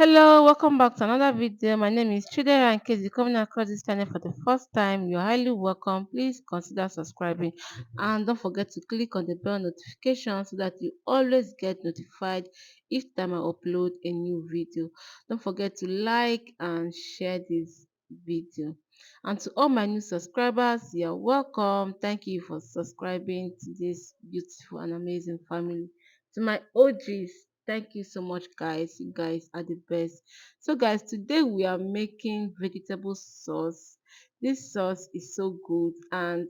Hello, welcome back to another video. My name is Chidera. In case you're coming across this channel for the first time, you're highly welcome. Please consider subscribing and don't forget to click on the bell notification so that you always get notified each time I upload a new video. Don't forget to like and share this video. And to all my new subscribers, you're welcome. Thank you for subscribing to this beautiful and amazing family. To my OGs, thank you so much, guys. You guys are the best. So, guys, today we are making vegetable sauce. This sauce is so good, and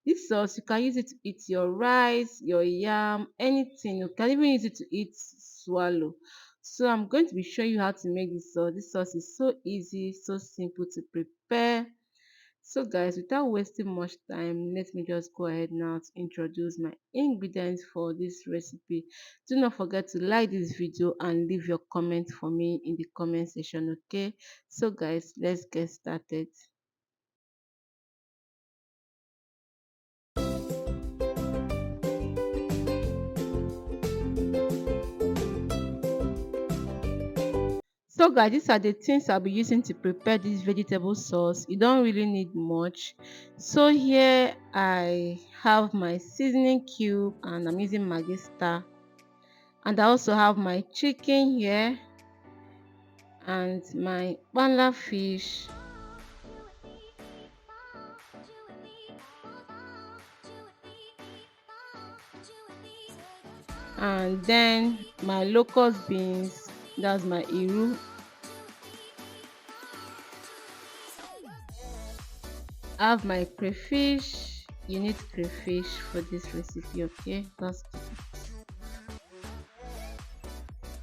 this sauce you can use it to eat your rice, your yam, anything. You can even use it to eat swallow. So, I'm going to be showing you how to make this sauce. This sauce is so easy, so simple to prepare. So guys, without wasting much time, let me just go ahead now to introduce my ingredients for this recipe. Do not forget to like this video and leave your comment for me in the comment section, okay? So guys, let's get started. So guys, these are the things I'll be using to prepare this vegetable sauce. You don't really need much. So here I have my seasoning cube and I'm using Maggi Star. And I also have my chicken here and my bala fish and then my locust beans, that's my iru. I have my crayfish. You need crayfish for this recipe, okay? That's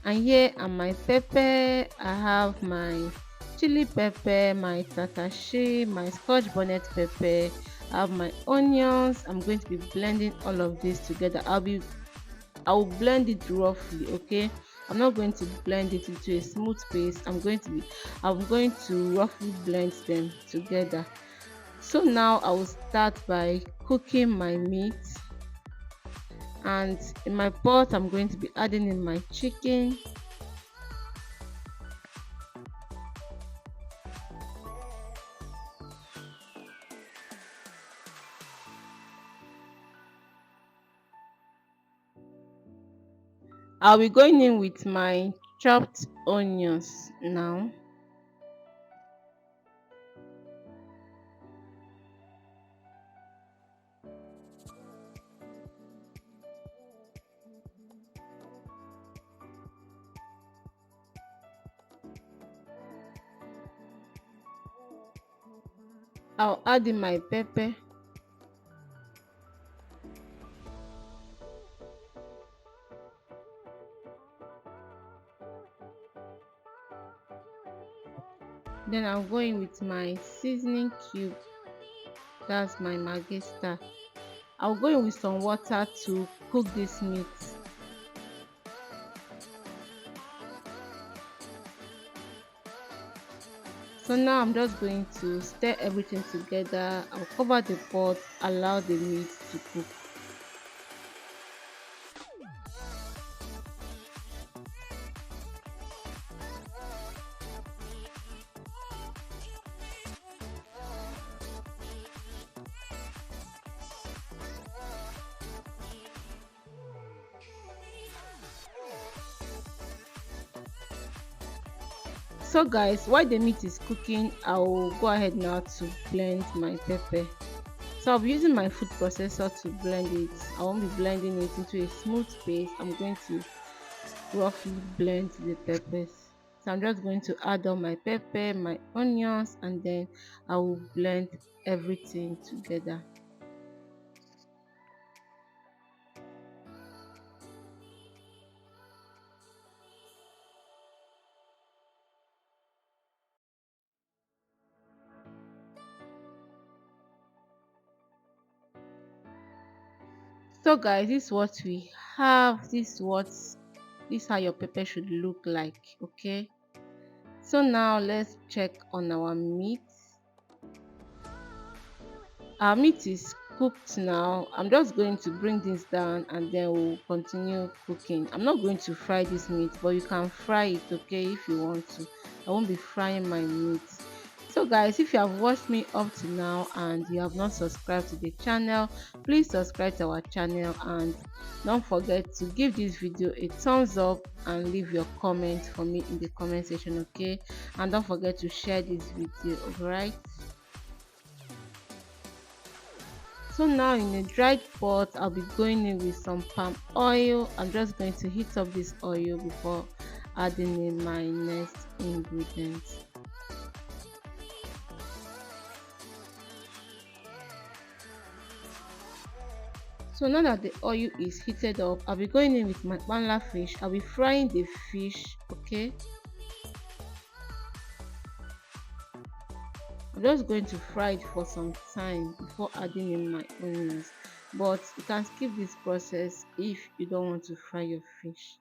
and here are my pepper. I have my chili pepper, my tatashi, my scotch bonnet pepper. I have my onions. I'm going to be blending all of this together. I'll blend it roughly, okay? I'm not going to blend it into a smooth paste. I'm going to roughly blend them together. So now I will start by cooking my meat, and in my pot I'm going to be adding in my chicken. I'll be going in with my chopped onions now. I'll add in my pepper. Then I'll go in with my seasoning cube. That's my Maggi Star. I'll go in with some water to cook this meat. So now I'm just going to stir everything together. I'll cover the pot, allow the meat to cook. So guys, while the meat is cooking, I'll go ahead now to blend my pepper. So I'll be using my food processor to blend it. I won't be blending it into a smooth paste. I'm going to roughly blend the peppers. So I'm just going to add on my pepper, my onions, and then I will blend everything together. So guys, this is what we have. This is how your pepper should look like, okay? So now let's check on our meat. Our meat is cooked now, I'm just going to bring this down and then we'll continue cooking. I'm not going to fry this meat, but you can fry it, okay, if you want to. I won't be frying my meat. So guys, if you have watched me up to now and you have not subscribed to the channel, please subscribe to our channel and don't forget to give this video a thumbs up and leave your comment for me in the comment section, okay, and don't forget to share this video. All right, so now in a dried pot, I'll be going in with some palm oil. I'm just going to heat up this oil before adding in my next ingredients. So now that the oil is heated up, I'll be going in with my panla fish. I'll be frying the fish, okay. I'm just going to fry it for some time before adding in my onions, but you can skip this process if you don't want to fry your fish.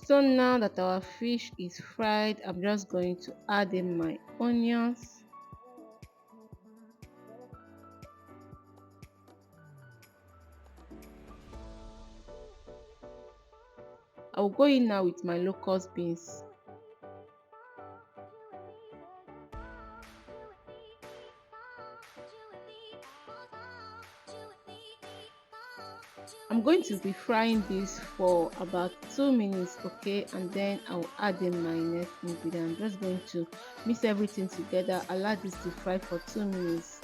So now that our fish is fried, I'm just going to add in my onions. I'll go in now with my locust beans. I'm going to be frying this for about 2 minutes, okay, and then I'll add in my next ingredient. I'm just going to mix everything together, allow this to fry for 2 minutes.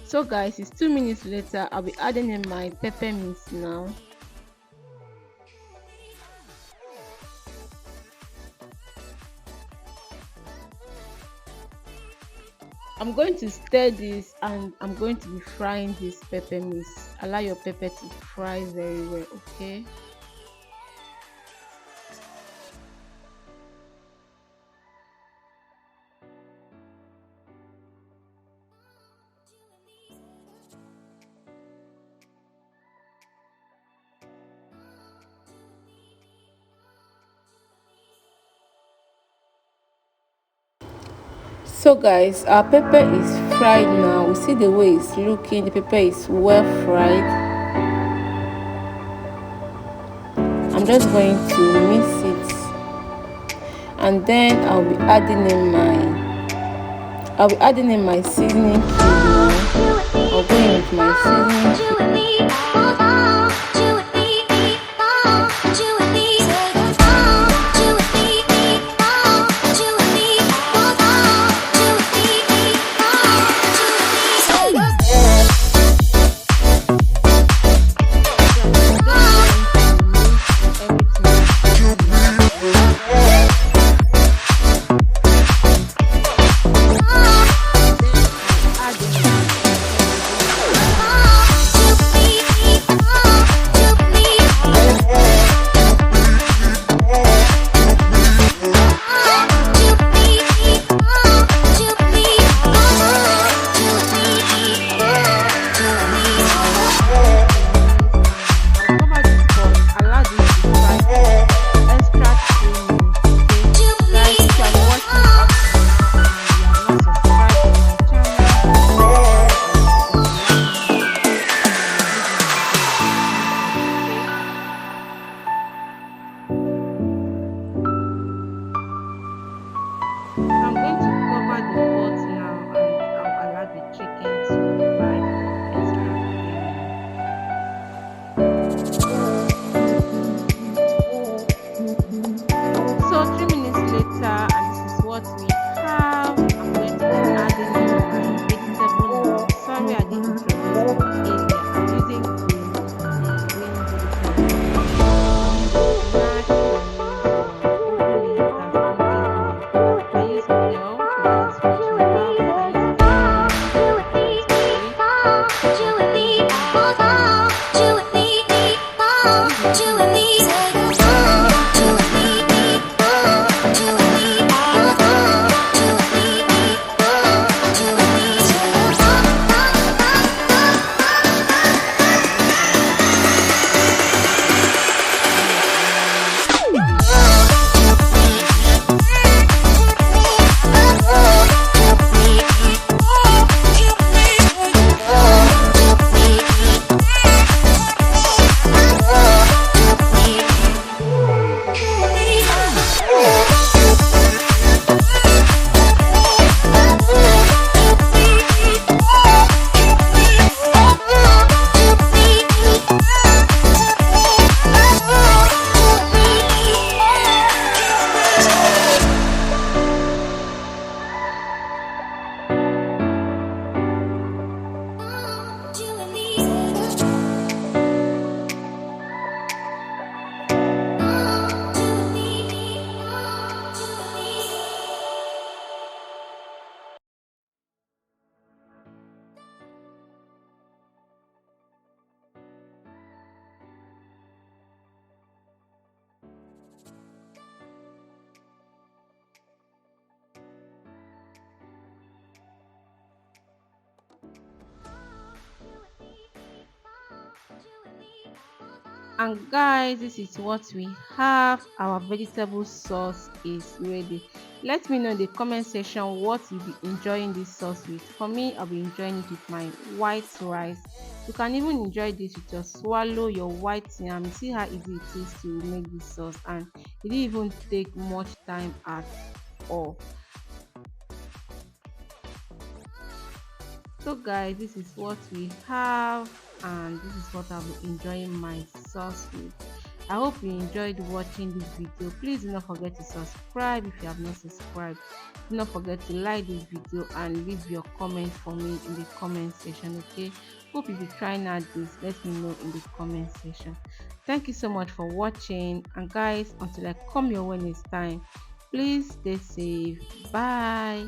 So guys, it's 2 minutes later. I'll be adding in my pepper mix now. I'm going to stir this and I'm going to be frying this pepper mix. Allow your pepper to fry very well, okay. So guys, our pepper is fried now. We see the way it's looking. The pepper is well fried. I'm just going to mix it and then I'll be adding in my seasoning cube now. I'll go in with my seasoning cube. And guys, this is what we have. Our vegetable sauce is ready. Let me know in the comment section what you'll be enjoying this sauce with. For me, I'll be enjoying it with my white rice. You can even enjoy this with your swallow, your white yam. See how easy it is to make this sauce, and it didn't even take much time at all. So guys, this is what we have, and this is what I'll be enjoying my sauce with. I hope you enjoyed watching this video. Please do not forget to subscribe if you have not subscribed. Do not forget to like this video and leave your comment for me in the comment section. Okay, hope if you trying out this, let me know in the comment section. Thank you so much for watching, and guys, until I come your way next time, please stay safe. Bye.